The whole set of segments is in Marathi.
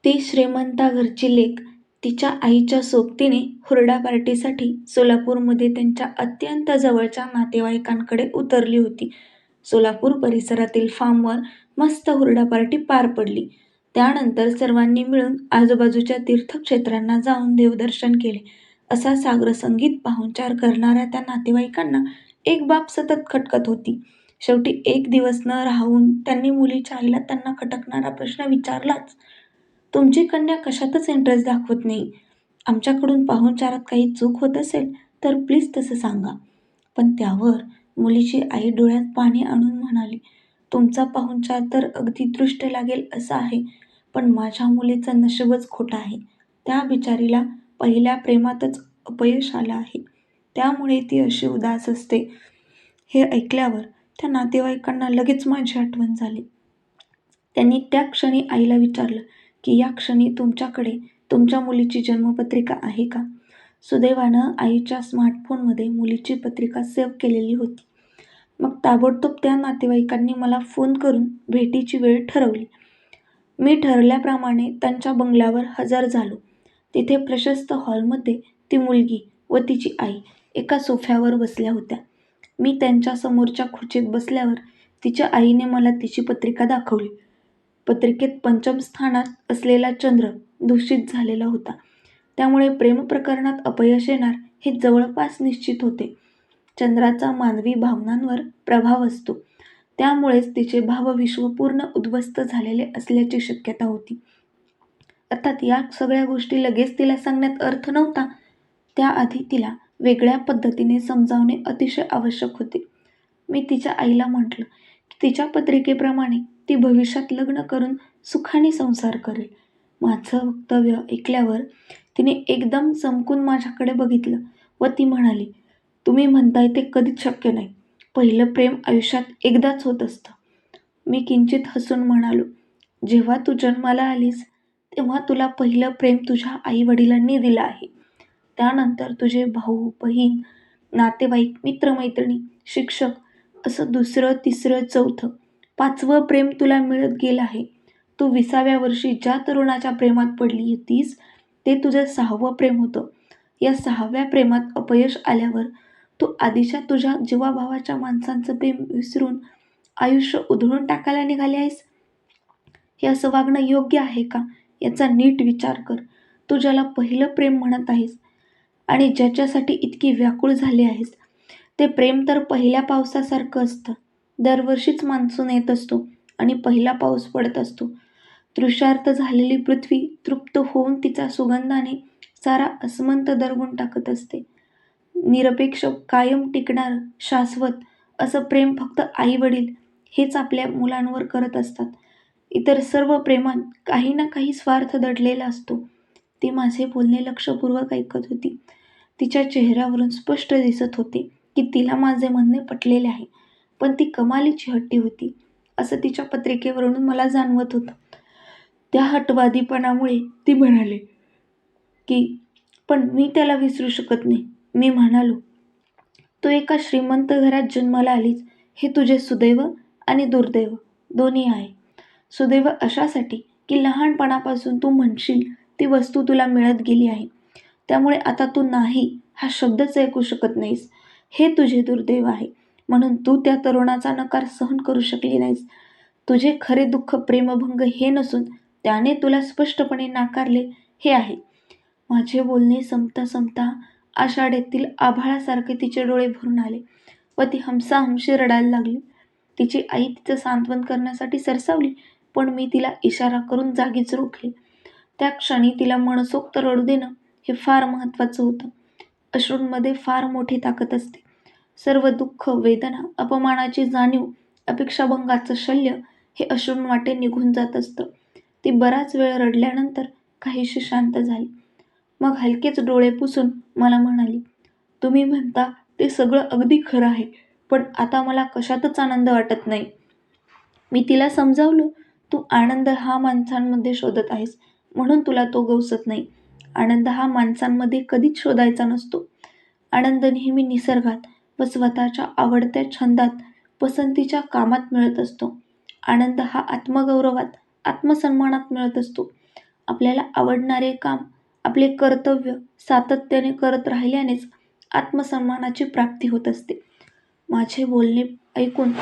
ती श्रीमंता घरची लेक तिच्या आईच्या सोबतीने हुरडा पार्टीसाठी सोलापूरमध्ये त्यांच्या अत्यंत जवळच्या नातेवाईकांकडे उतरली होती. सोलापूर परिसरातील फार्मवर मस्त हुरडा पार्टी पार पडली. त्यानंतर सर्वांनी मिळून आजूबाजूच्या तीर्थक्षेत्रांना जाऊन देवदर्शन केले. असा साग्रसंगीत पाहुणचार करणाऱ्या त्या नातेवाईकांना एक बाब सतत खटकत होती. शेवटी एक दिवस न राहून त्यांनी मुलीच्या आईला त्यांना खटकणारा प्रश्न विचारलाच. तुमची कन्या कशातच इंटरेस्ट दाखवत नाही. आमच्याकडून पाहुणचारात काही चूक होत असेल तर प्लीज तसं सांगा. पण त्यावर मुलीची आई डोळ्यात पाणी आणून म्हणाली, तुमचा पाहुणचार तर अगदी दृष्ट लागेल असा आहे, पण माझ्या मुलीचं नशीबच खोटं आहे. त्या बिचारीला पहिल्या प्रेमातच अपयश आलं आहे. त्यामुळे ती अशी उदास असते. हे ऐकल्यावर त्या नातेवाईकांना लगेच माझी आठवण झाली. त्यांनी त्या क्षणी आईला विचारलं की या क्षणी तुमच्याकडे तुमच्या मुलीची जन्मपत्रिका आहे का? सुदैवानं आईच्या स्मार्टफोनमध्ये मुलीची पत्रिका सेव्ह केलेली होती. मग ताबडतोब त्या नातेवाईकांनी मला फोन करून भेटीची वेळ ठरवली. मी ठरल्याप्रमाणे त्यांच्या बंगल्यावर हजर झालो. तिथे प्रशस्त हॉलमध्ये ती मुलगी व तिची आई एका सोफ्यावर बसल्या होत्या. मी त्यांच्या समोरच्या खुर्चीत बसल्यावर तिच्या आईने मला तिची पत्रिका दाखवली. पत्रिकेत पंचम स्थानात असलेला चंद्र दूषित झालेला होता. त्यामुळे प्रेमप्रकरणात अपयश येणार हे जवळपास निश्चित होते. चंद्राचा मानवी भावनांवर प्रभाव असतो. त्यामुळेच तिचे भावविश्व पूर्ण उद्ध्वस्त झालेले असल्याची शक्यता होती. अर्थात या सगळ्या गोष्टी लगेच तिला सांगण्यात अर्थ नव्हता. त्याआधी तिला वेगळ्या पद्धतीने समजावणे अतिशय आवश्यक होते. मी तिच्या आईला म्हटलं की तिच्या पत्रिकेप्रमाणे ती भविष्यात लग्न करून सुखाने संसार करेल. माझं वक्तव्य ऐकल्यावर तिने एकदम चमकून माझ्याकडे बघितलं व ती म्हणाली, तुम्ही म्हणताय ते कधीच शक्य नाही. पहिलं प्रेम आयुष्यात एकदाच होत असतं. मी किंचित हसून म्हणालो, जेव्हा तू जन्माला आलीस तेव्हा तुला पहिलं प्रेम तुझ्या आईवडिलांनी दिलं आहे. त्यानंतर तुझे भाऊ, बहीण, नातेवाईक, मित्रमैत्रिणी, शिक्षक असं दुसरं, तिसरं, चौथं, पाचवं प्रेम तुला मिळत गेलं आहे. तू 20व्या वर्षी ज्या तरुणाच्या प्रेमात पडली होतीस ते तुझं 6वं प्रेम होतं. या 6व्या प्रेमात अपयश आल्यावर तू आधीच्या तुझ्या जीवाभावाच्या माणसांचं प्रेम विसरून आयुष्य उधळून टाकायला निघाली आहेस. हे असं वागणं योग्य आहे का? याचा नीट विचार कर. तू ज्याला पहिलं प्रेम म्हणत आहेस आणि ज्याच्यासाठी इतकी व्याकुळ झाली आहेस, ते प्रेम तर पहिल्या पावसासारखं असतं. दरवर्षीच मान्सून येत असतो आणि पहिला पाऊस पडत असतो. तृषार्त झालेली पृथ्वी तृप्त होऊन तिच्या सुगंधाने सारा आसमंत दरवून टाकत असते. निरपेक्ष, कायम टिकणारं, शाश्वत असं प्रेम फक्त आई-वडील हेच आपल्या मुलांवर करत असतात. इतर सर्व प्रेमात काही ना काही स्वार्थ दडलेला असतो. ती माझे बोलणे लक्षपूर्वक ऐकत होती. तिच्या चेहऱ्यावरून स्पष्ट दिसत होते की तिला माझे म्हणणे पटलेले आहे. पण ती कमालीची हट्टी होती असं तिच्या पत्रिकेवरून मला जाणवत होतं. त्या हटवादीपणामुळे ती म्हणाली की पण मी त्याला विसरू शकत नाही. मी म्हणालो, तू एका श्रीमंत घरात जन्माला आलीस हे तुझे सुदैव आणि दुर्दैव दोन्ही आहे. सुदैव अशासाठी की लहानपणापासून तू म्हणशील ती वस्तू तुला मिळत गेली आहे. त्यामुळे आता तू नाही हा शब्दच ऐकू शकत नाहीस. हे तुझे दुर्दैव आहे. म्हणून तू त्या तरुणाचा नकार सहन करू शकली नाहीस. तुझे खरे दुःख प्रेमभंग हे नसून त्याने तुला स्पष्टपणे नाकारले हे आहे. माझे बोलणे संपता संपता आषाढीतील आभाळासारखे तिचे डोळे भरून आले व ती हमसाहमशी रडायला लागली. तिची आई तिचं सांत्वन करण्यासाठी सरसावली, पण मी तिला इशारा करून जागीच रोखले. त्या क्षणी तिला मनसोक्त रडू देणं हे फार महत्त्वाचं होतं. अश्रूंमध्ये फार मोठी ताकद असते. सर्व दुःख, वेदना, अपमानाची जाणीव, अपेक्षाभंगाचं शल्य हे अश्रूंवाटे निघून जात असतं. ती बराच वेळ रडल्यानंतर काहीशी शांत झाली. मग हलकेच डोळे पुसून मला म्हणाली, तुम्ही म्हणता ते सगळं अगदी खरं आहे, पण आता मला कशातच आनंद वाटत नाही. मी तिला समजावलं, तू आनंद हा माणसांमध्ये शोधत आहेस म्हणून तुला तो गवसत नाही. आनंद हा माणसांमध्ये कधीच शोधायचा नसतो. आनंद नेहमी निसर्गात व स्वतःच्या आवडत्या छंदात, पसंतीच्या कामात मिळत असतो. आनंद हा आत्मगौरवात, आत्मसन्मानात मिळत असतो. आपल्याला आवडणारे काम, आपले कर्तव्य सातत्याने करत राहिल्यानेच आत्मसन्मानाची प्राप्ती होत असते. माझे बोलणे ऐकून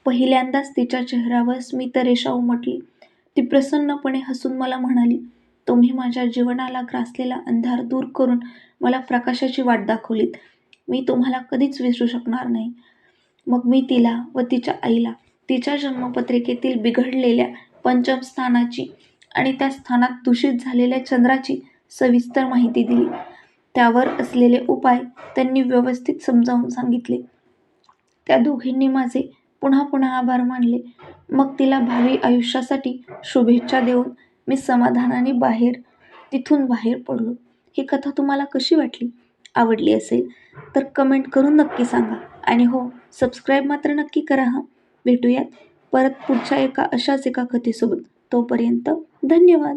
पहिल्यांदाच तिच्या चेहऱ्यावर स्मितरेषा उमटली. ती प्रसन्नपणे हसून मला म्हणाली, तुम्ही माझ्या जीवनाला ग्रासलेला अंधार दूर करून मला प्रकाशाची वाट दाखवलीत. मी तुम्हाला कधीच विसरू शकणार नाही. मग मी तिला व तिच्या आईला तिच्या जन्मपत्रिकेतील बिघडलेल्या पंचम स्थानाची आणि त्या स्थानात दूषित झालेल्या चंद्राची सविस्तर माहिती दिली. त्यावर असलेले उपाय त्यांनी व्यवस्थित समजावून सांगितले. त्या दोघींनी माझे पुन्हा पुन्हा आभार मानले. मग तिला भावी आयुष्यासाठी शुभेच्छा देऊन मी समाधानाने तिथून बाहेर पडलो. ही कथा तुम्हाला कशी वाटली? आवडली असेल तर कमेंट करून नक्की सांगा. आणि हो, सबस्क्राईब मात्र नक्की करा हां. भेटूयात परत पुढच्या अशाच एका कथेसोबत. तोपर्यंत धन्यवाद.